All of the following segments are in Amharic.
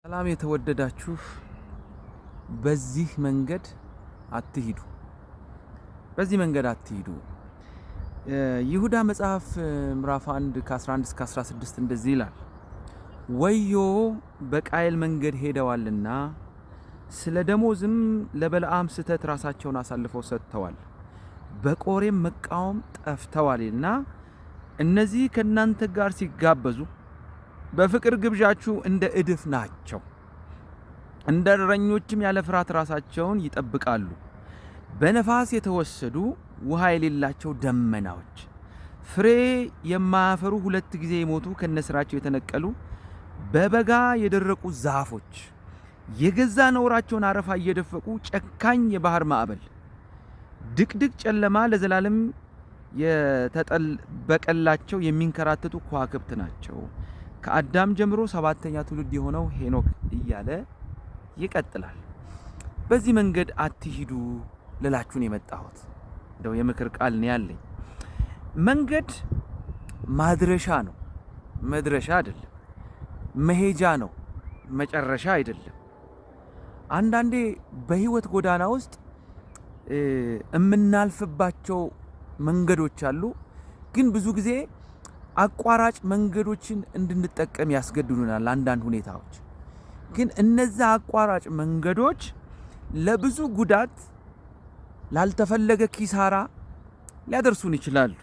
ሰላም የተወደዳችሁ በዚህ መንገድ አትሂዱ በዚህ መንገድ አትሂዱ። ይሁዳ መጽሐፍ ምዕራፍ 1 ከ11 እስከ 16 እንደዚህ ይላል። ወዮ በቃየል መንገድ ሄደዋልና ስለ ደሞዝም ለበለዓም ስተት ራሳቸውን አሳልፈው ሰጥተዋል፣ በቆሬም መቃወም ጠፍተዋልና እነዚህ ከናንተ ጋር ሲጋበዙ በፍቅር ግብዣችሁ እንደ እድፍ ናቸው። እንደ እረኞችም ያለ ፍርሃት ራሳቸውን ይጠብቃሉ። በነፋስ የተወሰዱ ውሃ የሌላቸው ደመናዎች፣ ፍሬ የማያፈሩ ሁለት ጊዜ የሞቱ ከነስራቸው የተነቀሉ በበጋ የደረቁ ዛፎች፣ የገዛ ነውራቸውን አረፋ እየደፈቁ ጨካኝ የባህር ማዕበል፣ ድቅድቅ ጨለማ ለዘላለም የተጠበቀላቸው የሚንከራተቱ ከዋክብት ናቸው። ከአዳም ጀምሮ ሰባተኛ ትውልድ የሆነው ሄኖክ እያለ ይቀጥላል። በዚህ መንገድ አትሂዱ ልላችሁን የመጣሁት እንደው የምክር ቃል ነው ያለኝ። መንገድ ማድረሻ ነው፣ መድረሻ አይደለም። መሄጃ ነው፣ መጨረሻ አይደለም። አንዳንዴ በህይወት ጎዳና ውስጥ የምናልፍባቸው መንገዶች አሉ፣ ግን ብዙ ጊዜ አቋራጭ መንገዶችን እንድንጠቀም ያስገድዱናል። አንዳንድ ሁኔታዎች ግን እነዛ አቋራጭ መንገዶች ለብዙ ጉዳት፣ ላልተፈለገ ኪሳራ ሊያደርሱን ይችላሉ።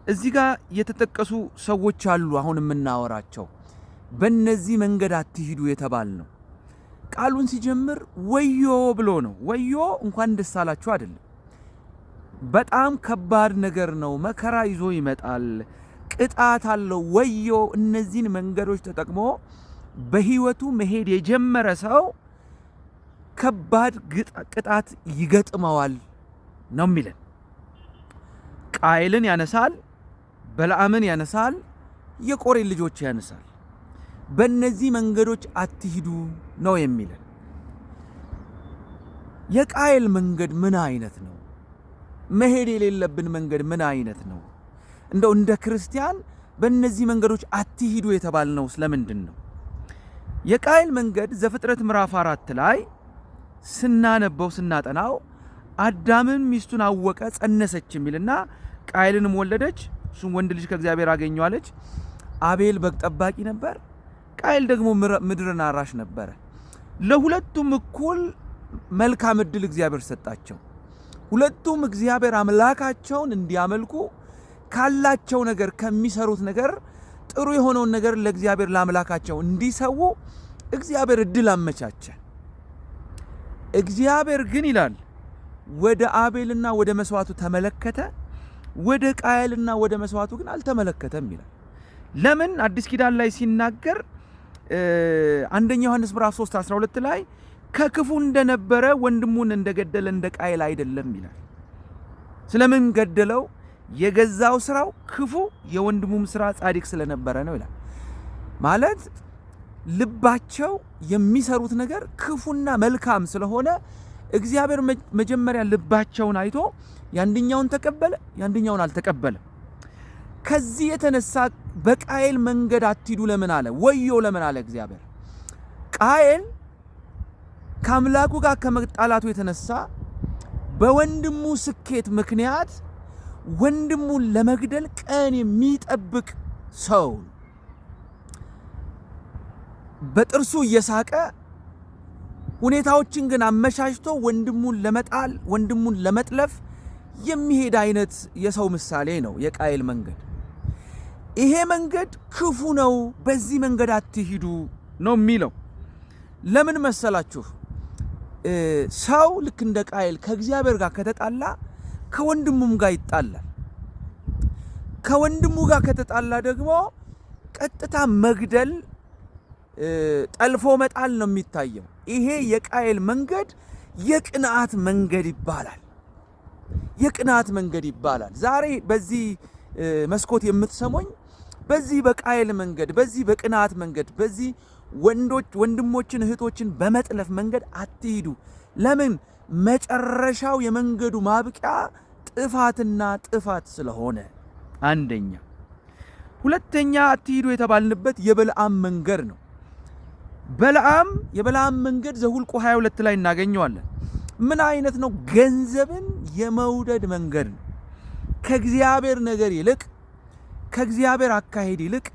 እዚህ ጋር የተጠቀሱ ሰዎች አሉ አሁን የምናወራቸው። በእነዚህ መንገድ አትሂዱ የተባል ነው። ቃሉን ሲጀምር ወዮ ብሎ ነው። ወዮ እንኳን ደስ አላችሁ አይደለም። በጣም ከባድ ነገር ነው። መከራ ይዞ ይመጣል። ቅጣት አለው። ወዮ እነዚህን መንገዶች ተጠቅሞ በህይወቱ መሄድ የጀመረ ሰው ከባድ ቅጣት ይገጥመዋል ነው የሚለን። ቃየልን ያነሳል፣ በለዓምን ያነሳል፣ የቆሬን ልጆች ያነሳል። በእነዚህ መንገዶች አትሂዱ ነው የሚለን። የቃየል መንገድ ምን አይነት ነው? መሄድ የሌለብን መንገድ ምን አይነት ነው? እንደው እንደ ክርስቲያን በእነዚህ መንገዶች አትሂዱ የተባልነው ስለምንድን ነው? የቃየል መንገድ ዘፍጥረት ምዕራፍ 4 ላይ ስናነበው ስናጠናው አዳምም ሚስቱን አወቀ፣ ጸነሰች የሚልና ቃየልንም ወለደች፣ እሱም ወንድ ልጅ ከእግዚአብሔር አገኘዋለች። አቤል በግ ጠባቂ ነበር፣ ቃየል ደግሞ ምድርን አራሽ ነበረ። ለሁለቱም እኩል መልካም ዕድል እግዚአብሔር ሰጣቸው። ሁለቱም እግዚአብሔር አምላካቸውን እንዲያመልኩ ካላቸው ነገር፣ ከሚሰሩት ነገር ጥሩ የሆነውን ነገር ለእግዚአብሔር ለአምላካቸው እንዲሰዉ እግዚአብሔር እድል አመቻቸ። እግዚአብሔር ግን ይላል ወደ አቤልና ወደ መስዋዕቱ ተመለከተ፣ ወደ ቃየልና ወደ መስዋዕቱ ግን አልተመለከተም ይላል። ለምን? አዲስ ኪዳን ላይ ሲናገር አንደኛ ዮሐንስ ምዕራፍ 3:12 ላይ ከክፉ እንደነበረ ወንድሙን እንደገደለ እንደ ቃየል አይደለም ይላል። ስለምን ገደለው? የገዛው ስራው ክፉ፣ የወንድሙም ስራ ጻድቅ ስለነበረ ነው ይላል። ማለት ልባቸው የሚሰሩት ነገር ክፉና መልካም ስለሆነ እግዚአብሔር መጀመሪያ ልባቸውን አይቶ ያንደኛውን ተቀበለ፣ ያንደኛውን አልተቀበለም። ከዚህ የተነሳ በቃየል መንገድ አትሂዱ ለምን አለ? ወዮ ለምን አለ እግዚአብሔር? ቃየል ከአምላኩ ጋር ከመጣላቱ የተነሳ በወንድሙ ስኬት ምክንያት ወንድሙን ለመግደል ቀን የሚጠብቅ ሰው፣ በጥርሱ እየሳቀ ሁኔታዎችን ግን አመቻችቶ ወንድሙን ለመጣል፣ ወንድሙን ለመጥለፍ የሚሄድ አይነት የሰው ምሳሌ ነው የቃየል መንገድ። ይሄ መንገድ ክፉ ነው፣ በዚህ መንገድ አትሂዱ ነው የሚለው። ለምን መሰላችሁ? ሰው ልክ እንደ ቃየል ከእግዚአብሔር ጋር ከተጣላ ከወንድሙም ጋር ይጣላል። ከወንድሙ ጋር ከተጣላ ደግሞ ቀጥታ መግደል፣ ጠልፎ መጣል ነው የሚታየው። ይሄ የቃየል መንገድ የቅንዓት መንገድ ይባላል። የቅንዓት መንገድ ይባላል። ዛሬ በዚህ መስኮት የምትሰሙኝ በዚህ በቃየል መንገድ፣ በዚህ በቅንዓት መንገድ፣ በዚህ ወንድሞችን እህቶችን በመጥለፍ መንገድ አትሂዱ። ለምን? መጨረሻው የመንገዱ ማብቂያ ጥፋትና ጥፋት ስለሆነ አንደኛ። ሁለተኛ አትሂዱ የተባልንበት የበለዓም መንገድ ነው። የበለዓም መንገድ ዘሁልቁ 22 ላይ እናገኘዋለን። ምን አይነት ነው? ገንዘብን የመውደድ መንገድ ነው። ከእግዚአብሔር ነገር ይልቅ፣ ከእግዚአብሔር አካሄድ ይልቅ፣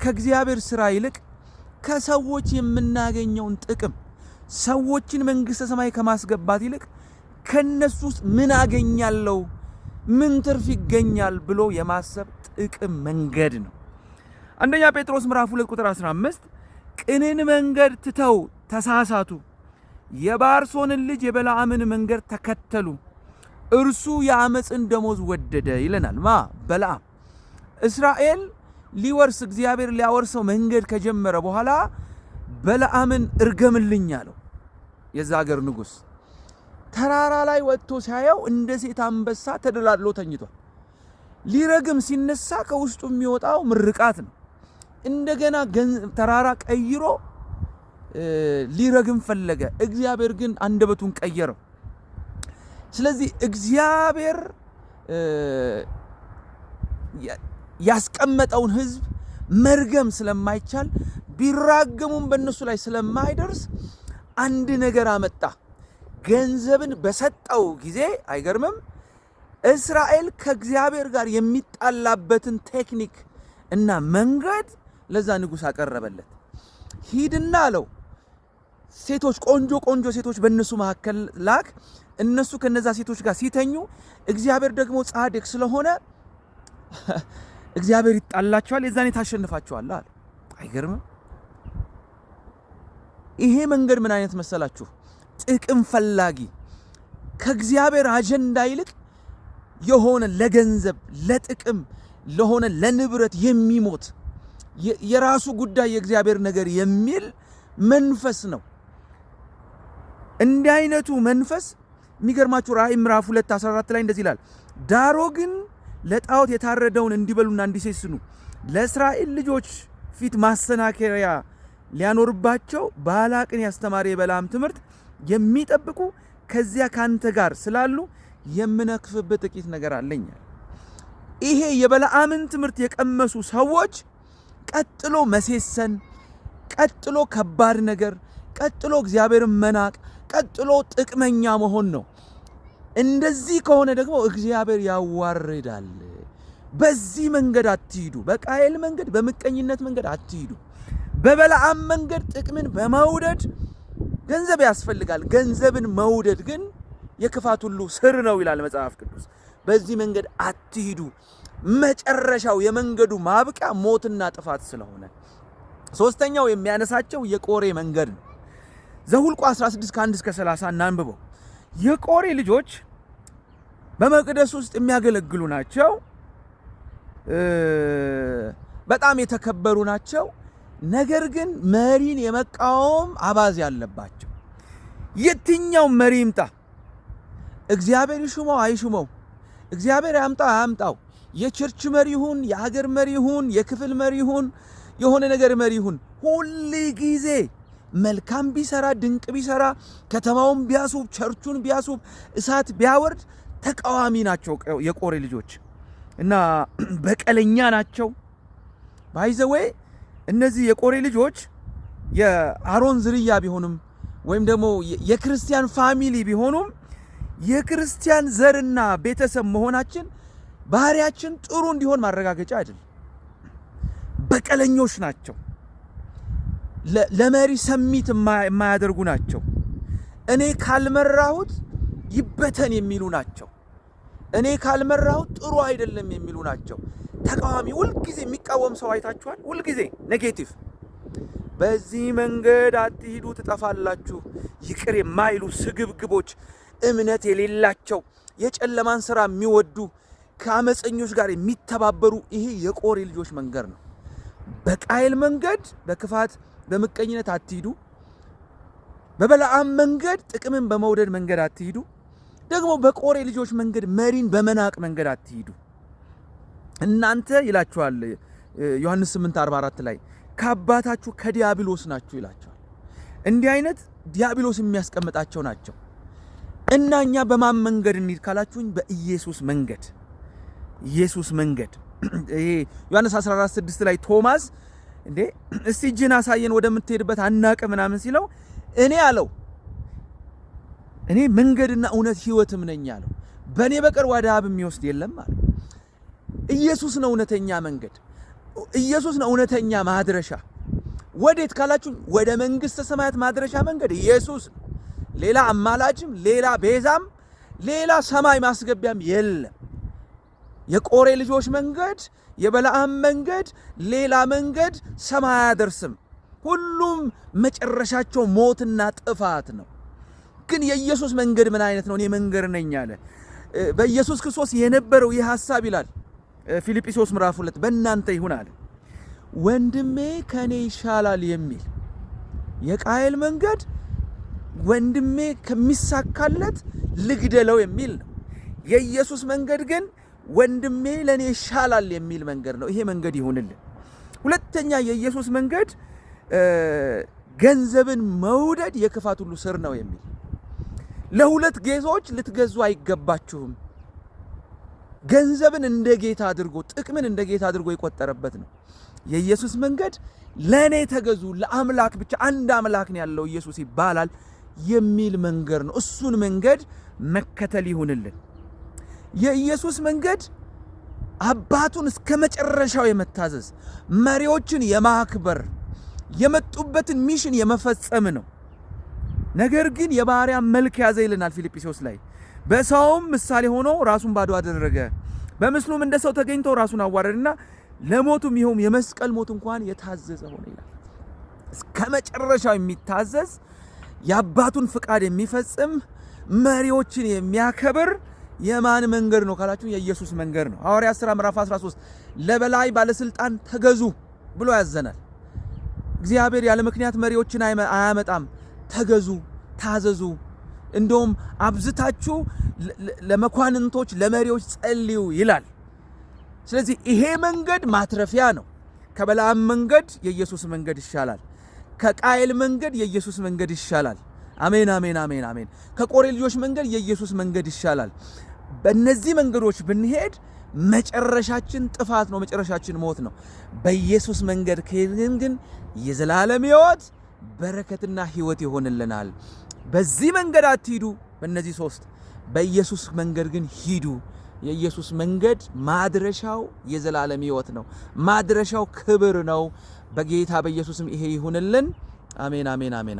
ከእግዚአብሔር ስራ ይልቅ ከሰዎች የምናገኘውን ጥቅም ሰዎችን መንግስተ ሰማይ ከማስገባት ይልቅ ከነሱ ውስጥ ምን አገኛለሁ፣ ምን ትርፍ ይገኛል ብሎ የማሰብ ጥቅም መንገድ ነው። አንደኛ ጴጥሮስ ምዕራፍ 2 ቁጥር 15 ቅንን መንገድ ትተው ተሳሳቱ፣ የባርሶንን ልጅ የበለዓምን መንገድ ተከተሉ፣ እርሱ የአመፅን ደሞዝ ወደደ ይለናል። በለዓም እስራኤል ሊወርስ እግዚአብሔር ሊያወርሰው መንገድ ከጀመረ በኋላ በለዓምን እርገምልኝ አለው። የዛ ሀገር ንጉሥ ተራራ ላይ ወጥቶ ሲያየው እንደ ሴት አንበሳ ተደላድሎ ተኝቷል። ሊረግም ሲነሳ ከውስጡ የሚወጣው ምርቃት ነው። እንደገና ተራራ ቀይሮ ሊረግም ፈለገ። እግዚአብሔር ግን አንደበቱን ቀየረው። ስለዚህ እግዚአብሔር ያስቀመጠውን ሕዝብ መርገም ስለማይቻል ቢራገሙም በእነሱ ላይ ስለማይደርስ አንድ ነገር አመጣ። ገንዘብን በሰጠው ጊዜ አይገርምም? እስራኤል ከእግዚአብሔር ጋር የሚጣላበትን ቴክኒክ እና መንገድ ለዛ ንጉሥ አቀረበለት። ሂድና አለው ሴቶች፣ ቆንጆ ሴቶች በእነሱ መካከል ላክ። እነሱ ከነዛ ሴቶች ጋር ሲተኙ እግዚአብሔር ደግሞ ጻድቅ ስለሆነ እግዚአብሔር ይጣላቸዋል፣ የዛኔ ታሸንፋቸዋል አለ። አይገርምም? ይሄ መንገድ ምን አይነት መሰላችሁ? ጥቅም ፈላጊ፣ ከእግዚአብሔር አጀንዳ ይልቅ የሆነ ለገንዘብ ለጥቅም ለሆነ ለንብረት የሚሞት የራሱ ጉዳይ የእግዚአብሔር ነገር የሚል መንፈስ ነው። እንዲህ አይነቱ መንፈስ የሚገርማችሁ ራእይ ምዕራፍ 2:14 ላይ እንደዚህ ይላል፣ ዳሮ ግን ለጣዖት የታረደውን እንዲበሉና እንዲሴስኑ ለእስራኤል ልጆች ፊት ማሰናከያ ሊያኖርባቸው ባላቅን ያስተማረ የበለዓም ትምህርት የሚጠብቁ ከዚያ ካንተ ጋር ስላሉ የምነክፍበት ጥቂት ነገር አለኝ። ይሄ የበለዓምን ትምህርት የቀመሱ ሰዎች ቀጥሎ መሴሰን፣ ቀጥሎ ከባድ ነገር፣ ቀጥሎ እግዚአብሔርን መናቅ፣ ቀጥሎ ጥቅመኛ መሆን ነው። እንደዚህ ከሆነ ደግሞ እግዚአብሔር ያዋርዳል። በዚህ መንገድ አትሂዱ። በቃየል መንገድ፣ በምቀኝነት መንገድ አትሂዱ። በበለዓም መንገድ ጥቅምን በመውደድ ገንዘብ ያስፈልጋል። ገንዘብን መውደድ ግን የክፋት ሁሉ ስር ነው ይላል መጽሐፍ ቅዱስ። በዚህ መንገድ አትሂዱ። መጨረሻው የመንገዱ ማብቂያ ሞትና ጥፋት ስለሆነ። ሶስተኛው የሚያነሳቸው የቆሬ መንገድ ነው። ዘሁልቁ 16 ከ1-30 እናንብበው። የቆሬ ልጆች በመቅደስ ውስጥ የሚያገለግሉ ናቸው። በጣም የተከበሩ ናቸው። ነገር ግን መሪን የመቃወም አባዜ ያለባቸው። የትኛው መሪ ይምጣ፣ እግዚአብሔር ይሹመው አይሹመው፣ እግዚአብሔር ያምጣው አያምጣው፣ የቸርች መሪ ይሁን፣ የሀገር መሪ ይሁን፣ የክፍል መሪ ይሁን፣ የሆነ ነገር መሪ ይሁን፣ ሁሉ ጊዜ መልካም ቢሰራ ድንቅ ቢሰራ ከተማውን ቢያስውብ ቸርቹን ቢያስውብ እሳት ቢያወርድ ተቃዋሚ ናቸው የቆሬ ልጆች እና በቀለኛ ናቸው። ባይዘዌ እነዚህ የቆሬ ልጆች የአሮን ዝርያ ቢሆኑም ወይም ደግሞ የክርስቲያን ፋሚሊ ቢሆኑም የክርስቲያን ዘርና ቤተሰብ መሆናችን ባህሪያችን ጥሩ እንዲሆን ማረጋገጫ አይደለም። በቀለኞች ናቸው። ለመሪ ሰሚት የማያደርጉ ናቸው። እኔ ካልመራሁት ይበተን የሚሉ ናቸው። እኔ ካልመራሁት ጥሩ አይደለም የሚሉ ናቸው። ተቃዋሚ፣ ሁልጊዜ የሚቃወም ሰው አይታችኋል? ሁልጊዜ ኔጌቲቭ። በዚህ መንገድ አትሂዱ ትጠፋላችሁ። ይቅር የማይሉ ስግብግቦች፣ እምነት የሌላቸው፣ የጨለማን ስራ የሚወዱ፣ ከአመፀኞች ጋር የሚተባበሩ፣ ይሄ የቆሬ ልጆች መንገድ ነው። በቃየል መንገድ በክፋት በምቀኝነት አትሂዱ። በበለዓም መንገድ ጥቅምን በመውደድ መንገድ አትሂዱ። ደግሞ በቆሬ ልጆች መንገድ መሪን በመናቅ መንገድ አትሂዱ። እናንተ ይላችኋል ዮሐንስ 8:44 ላይ ከአባታችሁ ከዲያብሎስ ናችሁ ይላችኋል። እንዲህ አይነት ዲያብሎስ የሚያስቀምጣቸው ናቸው። እና እኛ በማን መንገድ እንሂድ ካላችሁኝ በኢየሱስ መንገድ። ኢየሱስ መንገድ ይሄ ዮሐንስ 14:6 ላይ ቶማስ እንዴ እስቲ እጅህን አሳየን ወደምትሄድበት አናውቅም ምናምን ሲለው እኔ አለው እኔ መንገድና እውነት ሕይወትም ነኝ አለው። በእኔ በቀር ወደ አብ የሚወስድ የለም አለው። ኢየሱስ ነው እውነተኛ መንገድ፣ ኢየሱስ ነው እውነተኛ ማድረሻ። ወዴት ካላችሁ ወደ መንግሥተ ሰማያት ማድረሻ መንገድ ኢየሱስ ነው። ሌላ አማላጅም ሌላ ቤዛም ሌላ ሰማይ ማስገቢያም የለም። የቆሬ ልጆች መንገድ፣ የበለዓም መንገድ፣ ሌላ መንገድ ሰማይ አያደርስም። ሁሉም መጨረሻቸው ሞትና ጥፋት ነው። ግን የኢየሱስ መንገድ ምን አይነት ነው? እኔ መንገድ ነኝ አለ። በኢየሱስ ክርስቶስ የነበረው ይህ ሐሳብ ይላል ፊልጵስዩስ ምዕራፍ 2 በእናንተ ይሁን አለ። ወንድሜ ከኔ ይሻላል የሚል የቃየል መንገድ ወንድሜ ከሚሳካለት ልግደለው የሚል ነው። የኢየሱስ መንገድ ግን ወንድሜ ለኔ ይሻላል የሚል መንገድ ነው። ይሄ መንገድ ይሁንልን። ሁለተኛ የኢየሱስ መንገድ ገንዘብን መውደድ የክፋት ሁሉ ስር ነው የሚል ለሁለት ጌቶች ልትገዙ አይገባችሁም። ገንዘብን እንደ ጌታ አድርጎ ጥቅምን እንደ ጌታ አድርጎ የቆጠረበት ነው። የኢየሱስ መንገድ ለኔ ተገዙ፣ ለአምላክ ብቻ አንድ አምላክ ነው ያለው ኢየሱስ ይባላል የሚል መንገድ ነው። እሱን መንገድ መከተል ይሁንልን። የኢየሱስ መንገድ አባቱን እስከ መጨረሻው የመታዘዝ መሪዎችን የማክበር የመጡበትን ሚሽን የመፈጸም ነው። ነገር ግን የባሪያ መልክ ያዘ ይልናል ፊልጵስዩስ ላይ። በሰውም ምሳሌ ሆኖ ራሱን ባዶ አደረገ፣ በምስሉም እንደ ሰው ተገኝቶ ራሱን አዋረደና ለሞቱም ይኸውም የመስቀል ሞት እንኳን የታዘዘ ሆነ ይላል። እስከ መጨረሻው የሚታዘዝ የአባቱን ፍቃድ የሚፈጽም መሪዎችን የሚያከብር የማን መንገድ ነው ካላችሁ የኢየሱስ መንገድ ነው። ሐዋርያት ሥራ ምዕራፍ 13 ለበላይ ባለስልጣን ተገዙ ብሎ ያዘናል። እግዚአብሔር ያለ ምክንያት መሪዎችን አያመጣም። ተገዙ፣ ታዘዙ። እንደውም አብዝታችሁ ለመኳንንቶች ለመሪዎች ጸልዩ ይላል። ስለዚህ ይሄ መንገድ ማትረፊያ ነው። ከበለዓም መንገድ የኢየሱስ መንገድ ይሻላል። ከቃየል መንገድ የኢየሱስ መንገድ ይሻላል። አሜን አሜን አሜን አሜን። ከቆሬ ልጆች መንገድ የኢየሱስ መንገድ ይሻላል። በእነዚህ መንገዶች ብንሄድ መጨረሻችን ጥፋት ነው፣ መጨረሻችን ሞት ነው። በኢየሱስ መንገድ ከሄድን ግን የዘላለም ሕይወት በረከትና ሕይወት ይሆንልናል። በዚህ መንገድ አትሂዱ፣ በእነዚህ ሶስት በኢየሱስ መንገድ ግን ሂዱ። የኢየሱስ መንገድ ማድረሻው የዘላለም ሕይወት ነው። ማድረሻው ክብር ነው። በጌታ በኢየሱስም ይሄ ይሁንልን። አሜን አሜን አሜን።